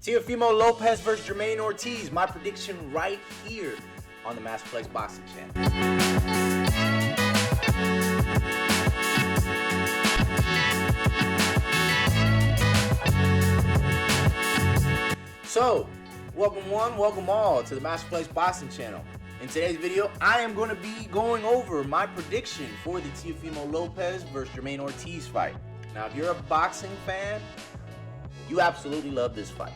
Teofimo Lopez versus Jamaine Ortiz. My prediction right here on the Masterflex Boxing Channel. So, welcome one, welcome all to the Masterflex Boxing Channel. In today's video, I am going to be going over my prediction for the Teofimo Lopez versus Jamaine Ortiz fight. Now, if you're a boxing fan, you absolutely love this fight.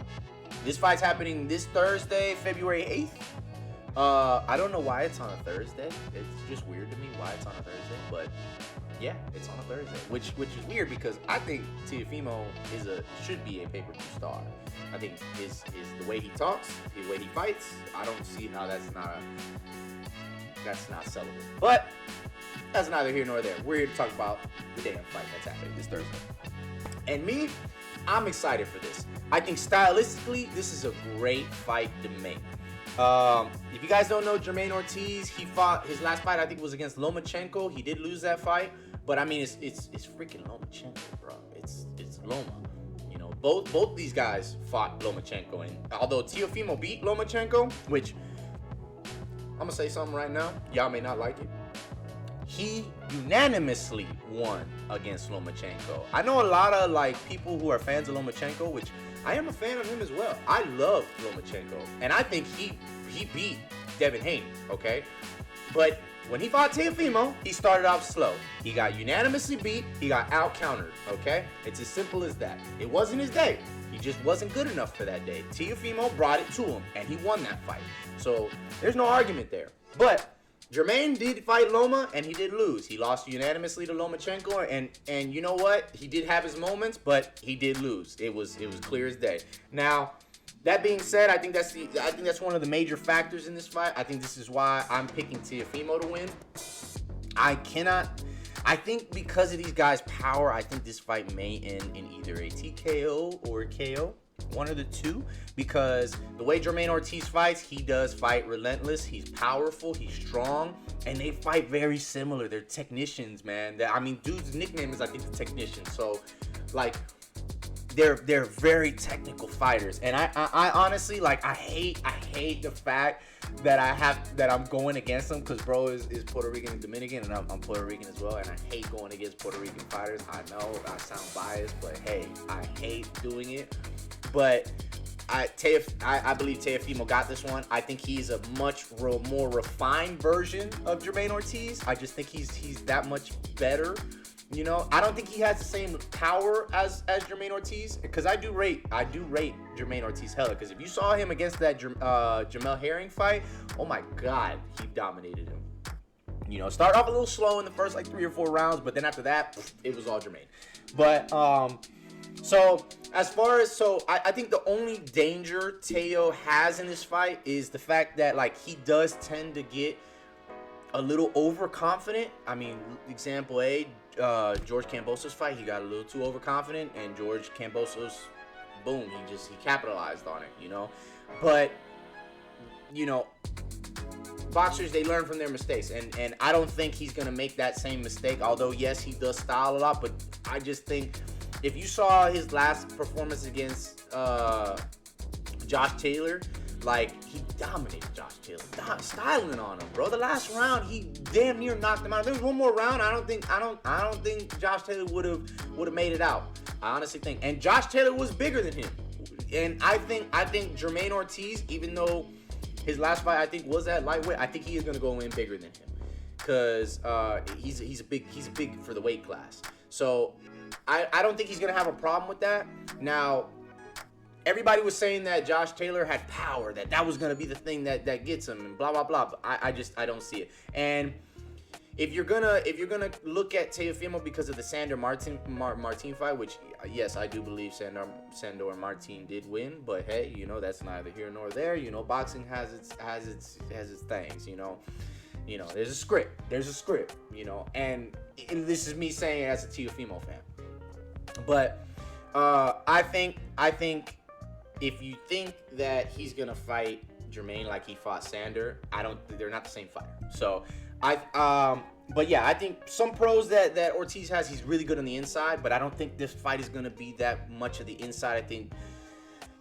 This fight's happening this Thursday, February 8th. I don't know why it's on a Thursday. It's just weird to me why it's on a Thursday, but yeah, it's on a Thursday, which is weird because I think Teofimo should be a pay-per-view star. I think his the way he talks, the way he fights, I don't see how that's not sellable. But that's neither here nor there. We're here to talk about the damn fight that's happening this Thursday. And me, I'm excited for this. I think stylistically, this is a great fight to make. If you guys don't know Jamaine Ortiz, he fought his last fight, I think, was against Lomachenko. He did lose that fight, but I mean, it's freaking Lomachenko, bro. It's Loma. You know, both these guys fought Lomachenko, and although Teofimo beat Lomachenko, which I'm gonna say something right now, y'all may not like it, he unanimously won against Lomachenko. I know a lot of people who are fans of Lomachenko, which I am a fan of him as well. I love Lomachenko, and I think he beat Devin Haney, okay? But when he fought Teofimo, he started off slow. He got unanimously beat. He got out-countered, okay? It's as simple as that. It wasn't his day. He just wasn't good enough for that day. Teofimo brought it to him, and he won that fight. So there's no argument there. But Jamaine did fight Loma, and he did lose. He lost unanimously to Lomachenko, and you know what? He did have his moments, but he did lose. It was clear as day. Now, that being said, I think that's one of the major factors in this fight. I think this is why I'm picking Teofimo to win. I think because of these guys' power, I think this fight may end in either a TKO or a KO. One of the two, because the way Jamaine Ortiz fights, he does fight relentless. He's powerful, he's strong, and they fight very similar. They're technicians, man. Dude's nickname is, I think, the Technician. So, they're very technical fighters, and I honestly, I hate the fact that I'm going against them, because bro is Puerto Rican and Dominican, and I'm Puerto Rican as well, and I hate going against Puerto Rican fighters. I know I sound biased, but hey, I hate doing it. But I believe Teofimo got this one. I think he's a much more refined version of Jamaine Ortiz. I just think he's that much better. You know, I don't think he has the same power as Jamaine Ortiz, because I do rate Jamaine Ortiz hella. Because if you saw him against that Jamel Herring fight, oh my God, he dominated him. You know, start off a little slow in the first 3 or 4 rounds, but then after that, it was all Jamaine. But so I think the only danger Teo has in this fight is the fact that he does tend to get a little overconfident. I mean, example A, George Kambosos fight, he got a little too overconfident, and George Kambosos, boom, he capitalized on it, you know. But you know, boxers, they learn from their mistakes, and I don't think he's gonna make that same mistake. Although yes, he does style a lot, but I just think if you saw his last performance against Josh Taylor, he dominated Josh Taylor, styling on him, bro. The last round, he damn near knocked him out. If there was one more round, I don't think Josh Taylor would have made it out. I honestly think, and Josh Taylor was bigger than him, and I think Jamaine Ortiz, even though his last fight I think was at lightweight, I think he is gonna go in bigger than him, because he's big for the weight class. So I don't think he's gonna have a problem with that. Now, everybody was saying that Josh Taylor had power, that was gonna be the thing that gets him, and blah blah blah. But I don't see it. And if you're gonna look at Teofimo because of the Sandor Martin fight, which yes, I do believe Sandor Martin did win, but hey, you know, that's neither here nor there. You know, boxing has its things. You know, there's a script. You know, and this is me saying it as a Teofimo fan. But I think if you think that he's gonna fight Jamaine like he fought Sandor, they're not the same fighter. So but yeah, I think some pros that Ortiz has, he's really good on the inside, but I don't think this fight is gonna be that much of the inside. I think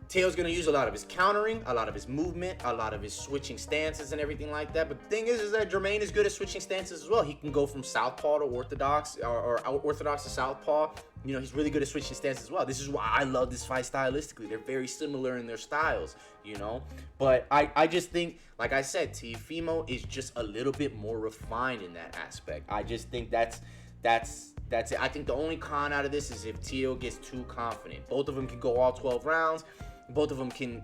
Teo's going to use a lot of his countering, a lot of his movement, a lot of his switching stances and everything like that. But the thing is that Jamaine is good at switching stances as well. He can go from southpaw to orthodox or orthodox to southpaw. You know, he's really good at switching stances as well. This is why I love this fight stylistically. They're very similar in their styles, you know. But I just think, like I said, Teofimo is just a little bit more refined in that aspect. I just think that's it. I think the only con out of this is if Teo gets too confident. Both of them can go all 12 rounds. Both of them can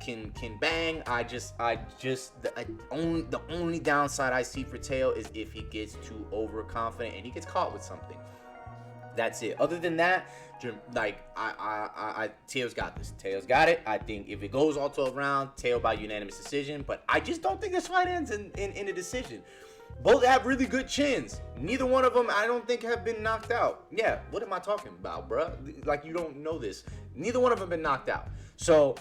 bang. The only downside I see for Teo is if he gets too overconfident and he gets caught with something. That's it. Other than that, like Teo's got this. Teo's got it. I think if it goes all 12 rounds, Teo by unanimous decision. But I just don't think this fight ends in a decision. Both have really good chins. Neither one of them, I don't think, have been knocked out. Yeah, what am I talking about, bruh? Like, you don't know this. Neither one of them have been knocked out. So,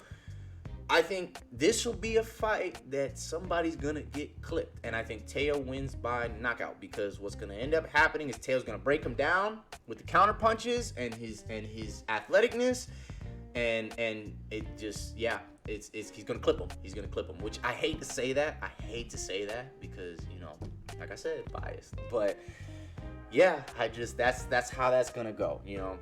I think this will be a fight that somebody's going to get clipped. And I think Teo wins by knockout, because what's going to end up happening is Teo's going to break him down with the counter punches and his athleticness. And it just, yeah, he's going to clip him. He's going to clip him, which I hate to say that. I hate to say that because, you know, like I said, biased. But, yeah, that's how that's going to go, you know.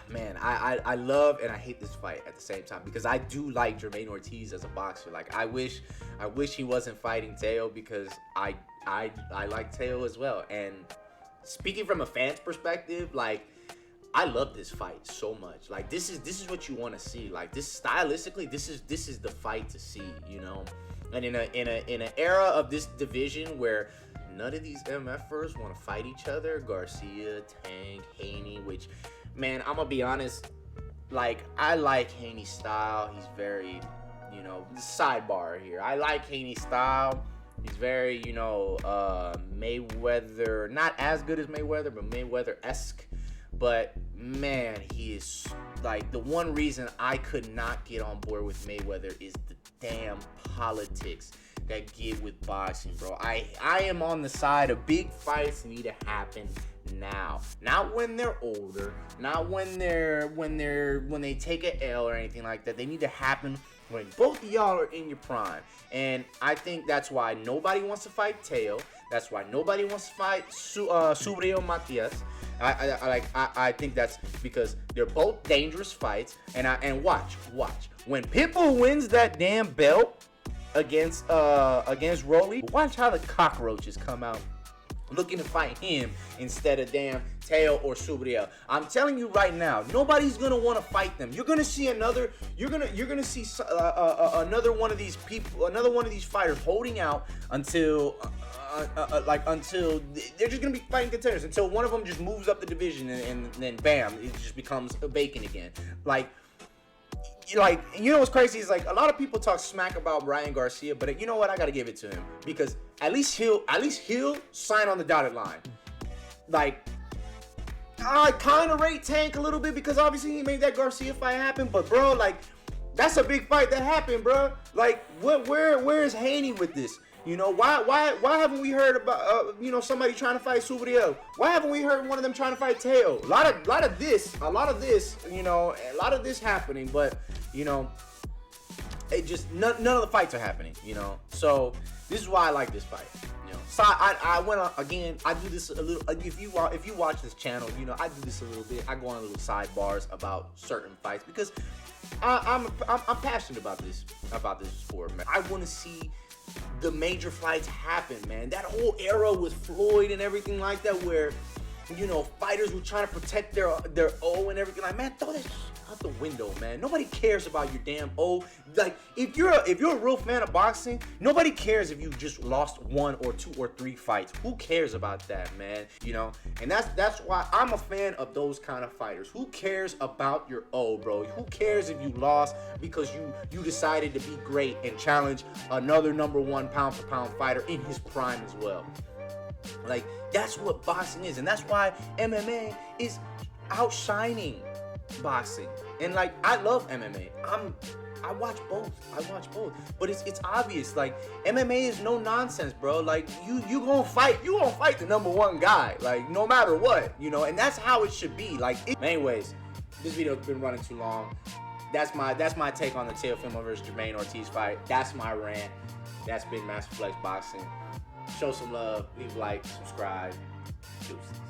Man, I love and I hate this fight at the same time, because I do like Jamaine Ortiz as a boxer. Like, I wish he wasn't fighting Teo, because I like Teo as well. And speaking from a fan's perspective, like, I love this fight so much. Like, this is what you want to see. Like, this stylistically, this is the fight to see, you know. And in an era of this division where none of these MFers want to fight each other, Garcia, Tank, Haney, which, man, I'm gonna be honest, like, I like Haney's style. He's very, you know, sidebar here. I like Haney's style. He's very, you know, Mayweather, not as good as Mayweather, but Mayweather-esque. But, man, he is, like, the one reason I could not get on board with Mayweather is the damn politics that get with boxing, bro. I am on the side of big fights need to happen now, not when they're older, not when they take an L or anything like that. They need to happen when both of y'all are in your prime. And I think that's why nobody wants to fight Teo. That's why nobody wants to fight Subriel Matias. I think that's because they're both dangerous fights. And watch when Pitbull wins that damn belt against Rolly, watch how the cockroaches come out looking to fight him instead of damn Teo or Subriel. I'm telling you right now, nobody's gonna want to fight them. You're gonna see another. You're gonna see another one of these people, another one of these fighters holding out until until they're just gonna be fighting contenders until one of them just moves up the division and then bam, it just becomes a bacon again. Like, you know what's crazy is, like, a lot of people talk smack about Ryan Garcia, but you know what? I gotta give it to him, because at least he'll sign on the dotted line. Like, I kind of rate Tank a little bit, because obviously he made that Garcia fight happen, but bro, like, that's a big fight that happened, bro. Like, where is Haney with this? You know, why haven't we heard about you know, somebody trying to fight Subriel? Why haven't we heard one of them trying to fight Teo? A lot of this, you know, a lot of this happening, but, you know, it just none of the fights are happening, you know. So this is why I like this fight, you know. So I went on again. I do this a little. If you watch this channel, you know, I do this a little bit. I go on little sidebars about certain fights, because I'm passionate about this sport, man. I want to see the major fights happen, man. That whole era with Floyd and everything like that, where, you know, fighters were trying to protect their O and everything. Like, man, throw that shit out the window, man. Nobody cares about your damn O. Like, if you're a real fan of boxing, nobody cares if you just lost 1 or 2 or 3 fights. Who cares about that, man? You know, and that's why I'm a fan of those kind of fighters. Who cares about your O, bro? Who cares if you lost because you decided to be great and challenge another #1 pound for pound fighter in his prime as well? Like, that's what boxing is, and that's why MMA is outshining boxing. And, like, I love MMA. I watch both. But it's obvious. Like, MMA is no nonsense, bro. Like, you gonna fight the #1 guy. Like, no matter what, you know. And that's how it should be. Like, anyways, this video's been running too long. That's my take on the Teofimo versus Jamaine Ortiz fight. That's my rant. That's been Master Flex Boxing. Show some love. Leave a like. Subscribe. Deuces.